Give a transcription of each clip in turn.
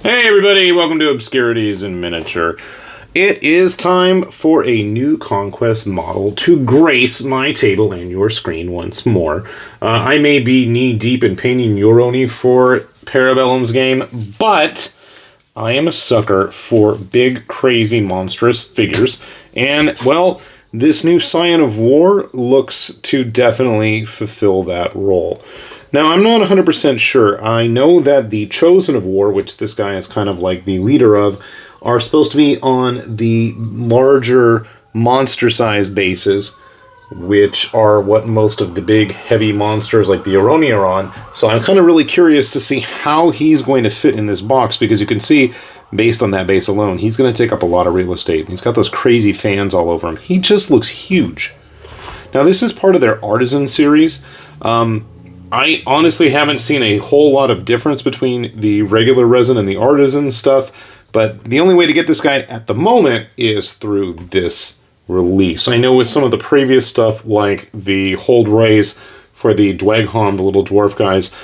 Hey everybody, welcome to Obscurities in Miniature. It is time for a new Conquest model to grace my table and your screen once more. I may be knee-deep in painting Yoroni for Parabellum's game, but I am a sucker for big, crazy, monstrous figures, and, well, this new Scion of War looks to definitely fulfill that role. Now, I'm not 100% sure. I know that the Chosen of War, which this guy is kind of like the leader of, are supposed to be on the larger monster-sized bases, which are what most of the big, heavy monsters like the Aroni are on. So I'm kind of really curious to see how he's going to fit in this box, because you can see, based on that base alone, he's going to take up a lot of real estate. He's got those crazy fans all over him. He just looks huge. Now, this is part of their Artisan series. I honestly haven't seen a whole lot of difference between the regular resin and the Artisan stuff, but the only way to get this guy at the moment is through this release. I know with some of the previous stuff, like the Hold Race for the W'adrhun, the little dwarf guys,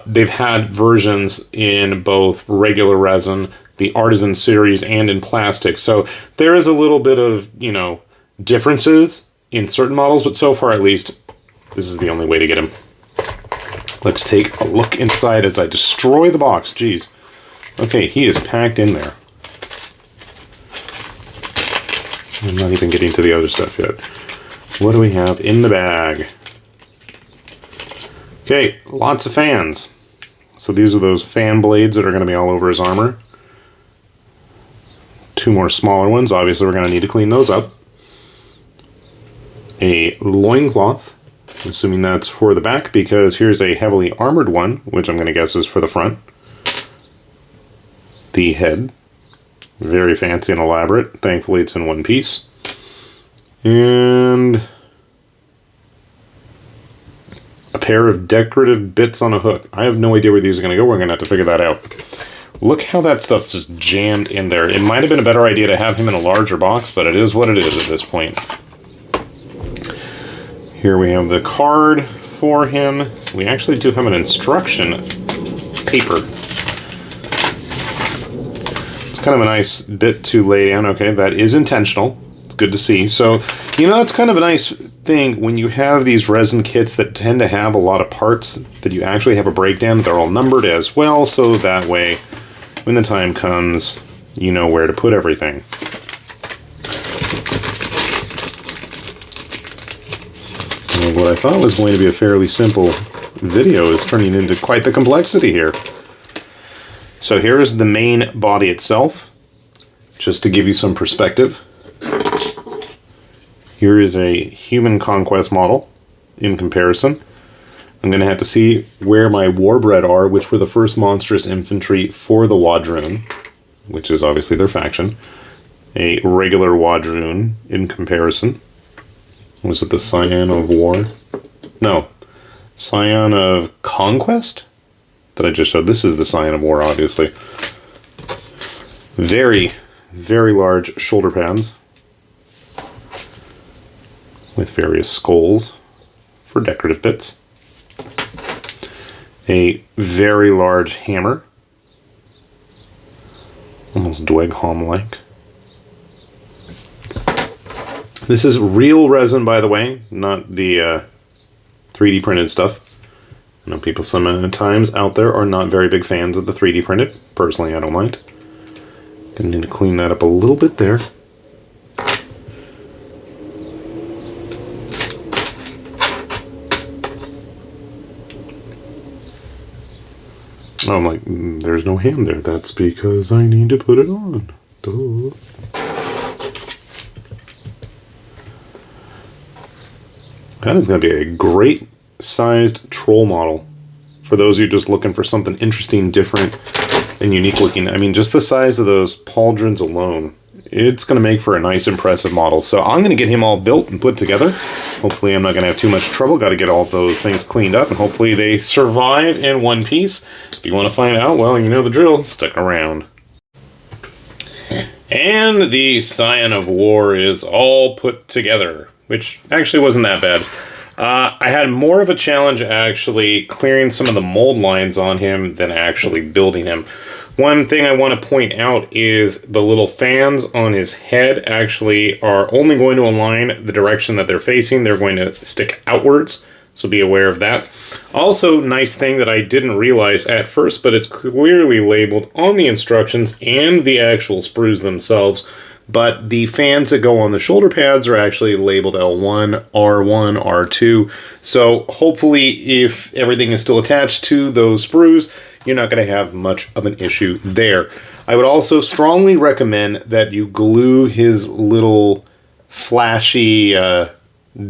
they've had versions in both regular resin, the Artisan series, and in plastic. So there is a little bit of, differences in certain models, but so far at least, this is the only way to get him. Let's take a look inside as I destroy the box. Jeez. Okay, he is packed in there. I'm not even getting to the other stuff yet. What do we have in the bag? Okay, lots of fans. So these are those fan blades that are going to be all over his armor. Two more smaller ones. Obviously, we're going to need to clean those up. A loincloth. Assuming that's for the back, because here's a heavily armored one, which I'm going to guess is for the front. The head. Very fancy and elaborate. Thankfully, it's in one piece. And a pair of decorative bits on a hook. I have no idea where these are going to go. We're going to have to figure that out. Look how that stuff's just jammed in there. It might have been a better idea to have him in a larger box, but it is what it is at this point. Here we have the card for him. We actually do have an instruction paper. It's kind of a nice bit to lay down. Okay, that is intentional. It's good to see. So, that's kind of a nice thing when you have these resin kits that tend to have a lot of parts that you actually have a breakdown. They're all numbered as well, so that way, when the time comes, you know where to put everything. What I thought was going to be a fairly simple video is turning into quite the complexity here. So here is the main body itself, just to give you some perspective. Here is a human Conquest model in comparison. I'm going to have to see where my Warbred are, which were the first monstrous infantry for the W'adrhun, which is obviously their faction. A regular W'adrhun in comparison. Was it the Scion of War? No. Scion of Conquest? That I just showed. This is the Scion of War, obviously. Very, very large shoulder pads. With various skulls for decorative bits. A very large hammer. Almost W'adrhun-like. This is real resin, by the way, not the 3D printed stuff. I know people sometimes out there are not very big fans of the 3D printed. Personally, I don't mind. Gonna need to clean that up a little bit there. Oh, I'm like, there's no hand there. That's because I need to put it on. Duh. That is going to be a great sized troll model for those of you just looking for something interesting, different, and unique looking. I mean, just the size of those pauldrons alone, it's going to make for a nice, impressive model. So I'm going to get him all built and put together. Hopefully I'm not going to have too much trouble. Got to get all those things cleaned up, and hopefully they survive in one piece. If you want to find out, well, you know the drill. Stick around. And the Scion of War is all put together, which actually wasn't that bad. I had more of a challenge actually clearing some of the mold lines on him than actually building him. One thing I want to point out is the little fans on his head actually are only going to align the direction that they're facing. They're going to stick outwards, so be aware of that. Also, nice thing that I didn't realize at first, but it's clearly labeled on the instructions and the actual sprues themselves. But the fans that go on the shoulder pads are actually labeled L1, R1, R2. So hopefully if everything is still attached to those sprues, you're not going to have much of an issue there. I would also strongly recommend that you glue his little flashy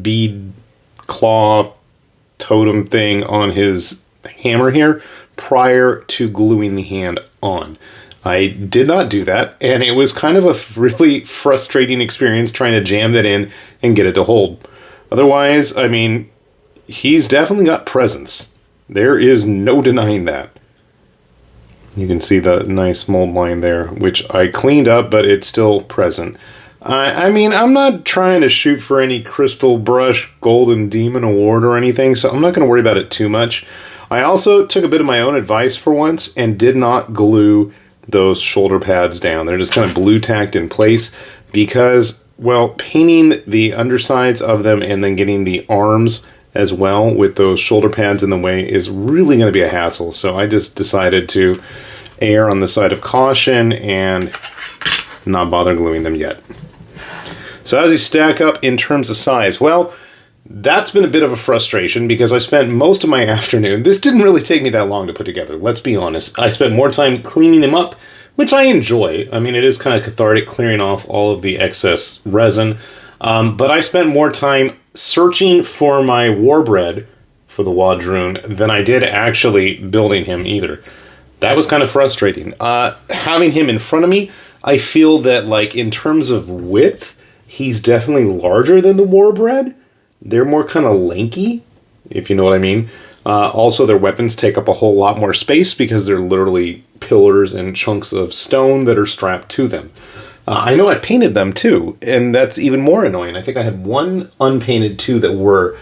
bead claw totem thing on his hammer here prior to gluing the hand on. I did not do that, and it was kind of a really frustrating experience trying to jam that in and get it to hold. Otherwise, I mean, he's definitely got presence. There is no denying that. You can see the nice mold line there, which I cleaned up, but it's still present. I mean, I'm not trying to shoot for any Crystal Brush Golden Demon Award or anything, so I'm not going to worry about it too much. I also took a bit of my own advice for once and did not glue those shoulder pads down. They're just kind of blue tacked in place because, well, painting the undersides of them and then getting the arms as well with those shoulder pads in the way is really going to be a hassle. So I just decided to err on the side of caution and not bother gluing them yet. So as you stack up in terms of size, well, that's been a bit of a frustration because I spent most of my afternoon. This didn't really take me that long to put together, let's be honest. I spent more time cleaning him up, which I enjoy. I mean, it is kind of cathartic clearing off all of the excess resin. But I spent more time searching for my warbread for the W'adrhun than I did actually building him either. That was kind of frustrating. Having him in front of me, I feel that, like, in terms of width, he's definitely larger than the warbread. They're more kind of lanky, if you know what I mean. Also, their weapons take up a whole lot more space because they're literally pillars and chunks of stone that are strapped to them. I know I've painted them too, and that's even more annoying. I think I had one unpainted, two that were,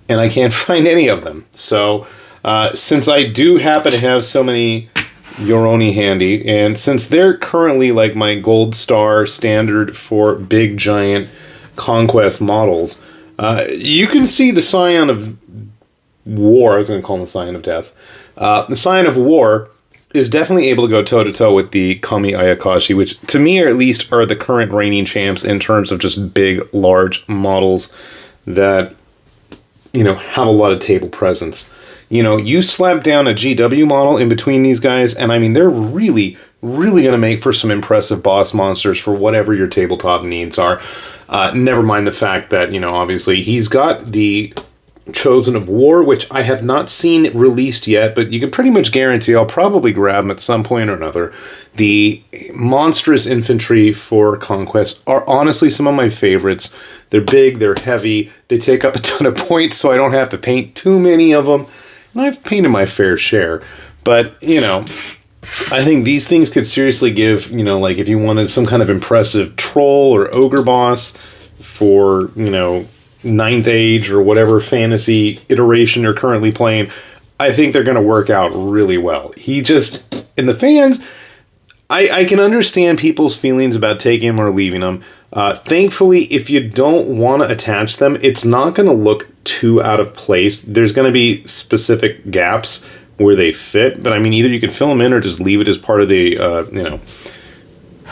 and I can't find any of them. So, since I do happen to have so many Yoroni handy, and since they're currently like my gold star standard for big giant Conquest models, you can see the Scion of War. I was going to call him the Scion of Death. The Scion of War is definitely able to go toe-to-toe with the Kami Ayakashi, which to me at least are the current reigning champs in terms of just big, large models that, you know, have a lot of table presence. You know, you slap down a GW model in between these guys, and I mean, they're really, really going to make for some impressive boss monsters for whatever your tabletop needs are. Never mind the fact that, you know, obviously he's got the Chosen of War, which I have not seen released yet, but you can pretty much guarantee I'll probably grab them at some point or another. The monstrous infantry for Conquest are honestly some of my favorites. They're big, they're heavy, they take up a ton of points, so I don't have to paint too many of them. And I've painted my fair share. But, you know, I think these things could seriously give, you know, like if you wanted some kind of impressive troll or ogre boss for, you know, 9th Age or whatever fantasy iteration you're currently playing, I think they're going to work out really well. He just, in the fans, I can understand people's feelings about taking him or leaving him. Thankfully, if you don't want to attach them, it's not going to look too out of place. There's going to be specific gaps where they fit, but I mean, either you can fill them in or just leave it as part of the, you know,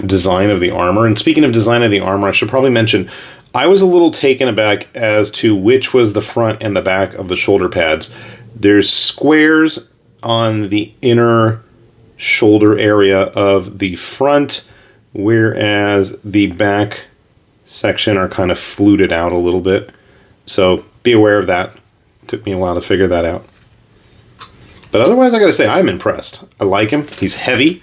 design of the armor. And speaking of design of the armor, I should probably mention, I was a little taken aback as to which was the front and the back of the shoulder pads. There's squares on the inner shoulder area of the front, whereas the back section are kind of fluted out a little bit. So be aware of that. It took me a while to figure that out. But otherwise, I gotta say, I'm impressed. I like him. He's heavy.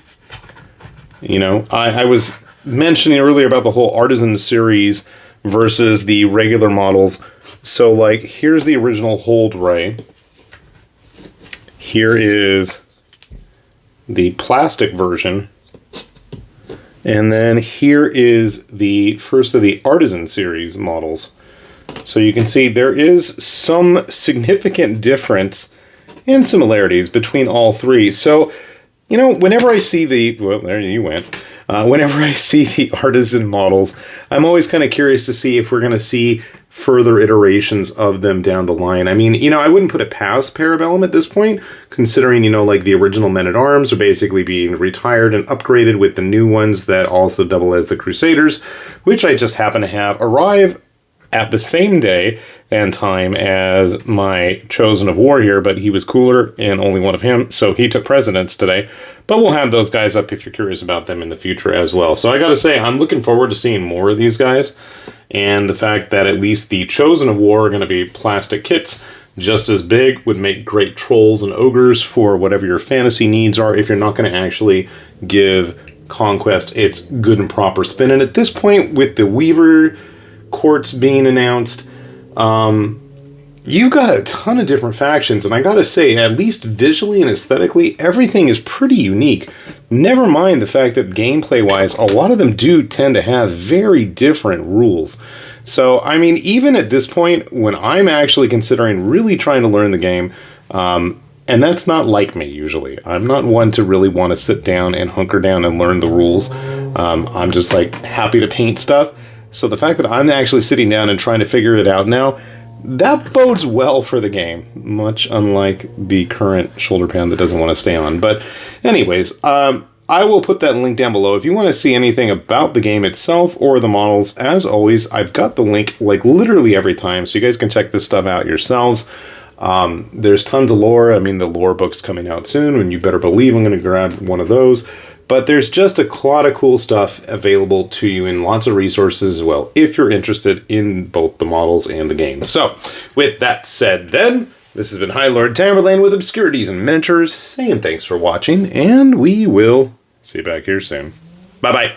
You know, I was mentioning earlier about the whole Artisan series versus the regular models. So, like, here's the original Hold Ray. Here is the plastic version. And then here is the first of the Artisan series models. So you can see there is some significant difference and similarities between all three. So, you know, whenever I see the, well, there you went. Whenever I see the Artisan models, I'm always kind of curious to see if we're going to see further iterations of them down the line. I mean, you know, I wouldn't put it past Parabellum at this point, considering, you know, like the original Men-at-Arms are basically being retired and upgraded with the new ones that also double as the Crusaders, which I just happen to have arrive at the same day and time as my Chosen of War here, but he was cooler and only one of him, so he took precedence today. But we'll have those guys up if you're curious about them in the future as well. So I gotta say, I'm looking forward to seeing more of these guys, and the fact that at least the Chosen of War are going to be plastic kits, just as big, would make great trolls and ogres for whatever your fantasy needs are if you're not going to actually give Conquest its good and proper spin. And at this point, with the Weaver courts being announced, you've got a ton of different factions, and I gotta say, at least visually and aesthetically, everything is pretty unique. Never mind the fact that gameplay-wise, a lot of them do tend to have very different rules. So, I mean, even at this point, when I'm actually considering really trying to learn the game, and that's not like me, usually. I'm not one to really want to sit down and hunker down and learn the rules. I'm just, like, happy to paint stuff. So the fact that I'm actually sitting down and trying to figure it out now, that bodes well for the game, much unlike the current shoulder pad that doesn't want to stay on. But anyways, I will put that link down below if you want to see anything about the game itself or the models. As always, I've got the link like literally every time, so you guys can check this stuff out yourselves. There's tons of lore. I mean, the lore book's coming out soon, and you better believe I'm going to grab one of those. But there's just a lot of cool stuff available to you in lots of resources as well, if you're interested in both the models and the game. So, with that said then, this has been High Lord Tamerlane with Obscurities and Miniatures, saying thanks for watching, and we will see you back here soon. Bye-bye.